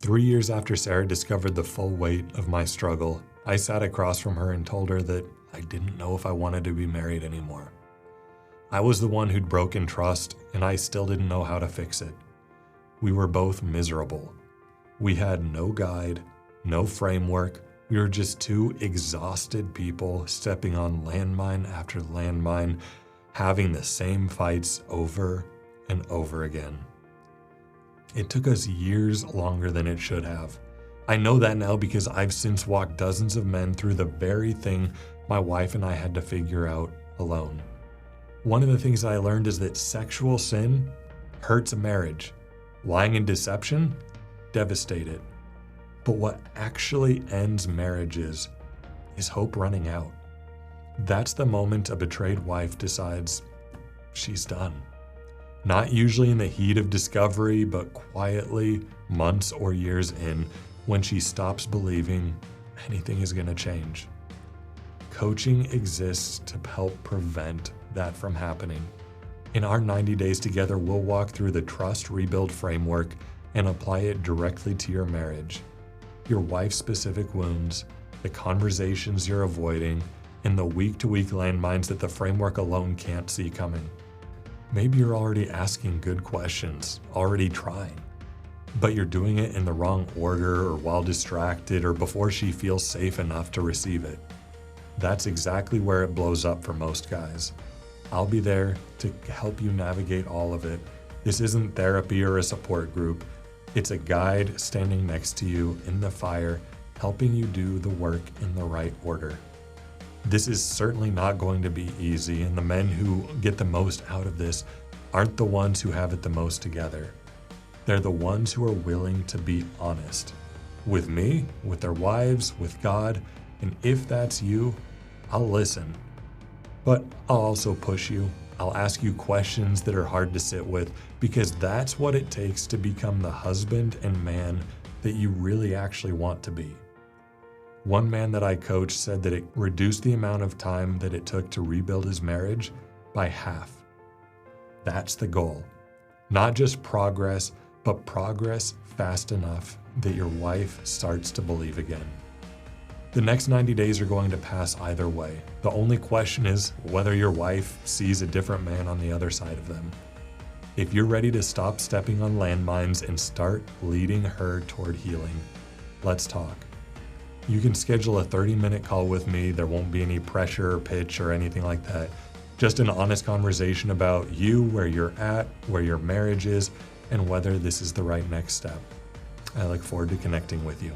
3 years after Sarah discovered the full weight of my struggle, I sat across from her and told her that I didn't know if I wanted to be married anymore. I was the one who'd broken trust, and I still didn't know how to fix it. We were both miserable. We had no guide, no framework. We were just two exhausted people stepping on landmine after landmine, having the same fights over and over again. It took us years longer than it should have. I know that now because I've since walked dozens of men through the very thing my wife and I had to figure out alone. One of the things I learned is that sexual sin hurts a marriage. Lying and deception devastate it. But what actually ends marriages is hope running out. That's the moment a betrayed wife decides she's done. Not usually in the heat of discovery, but quietly, months or years in, when she stops believing anything is going to change. Coaching exists to help prevent that from happening. In our 90 days together, we'll walk through the Trust Rebuild framework and apply it directly to your marriage, your wife's specific wounds, the conversations you're avoiding, and the week-to-week landmines that the framework alone can't see coming. Maybe you're already asking good questions, already trying, but you're doing it in the wrong order or while distracted or before she feels safe enough to receive it. That's exactly where it blows up for most guys. I'll be there to help you navigate all of it. This isn't therapy or a support group. It's a guide standing next to you in the fire, helping you do the work in the right order. This is certainly not going to be easy, and the men who get the most out of this aren't the ones who have it the most together. They're the ones who are willing to be honest. With me, with their wives, with God, and if that's you, I'll listen. But I'll also push you. I'll ask you questions that are hard to sit with, because that's what it takes to become the husband and man that you really actually want to be. One man that I coached said that it reduced the amount of time that it took to rebuild his marriage by half. That's the goal. Not just progress, but progress fast enough that your wife starts to believe again. The next 90 days are going to pass either way. The only question is whether your wife sees a different man on the other side of them. If you're ready to stop stepping on landmines and start leading her toward healing, let's talk. You can schedule a 30-minute call with me. There won't be any pressure or pitch or anything like that. Just an honest conversation about you, where you're at, where your marriage is, and whether this is the right next step. I look forward to connecting with you.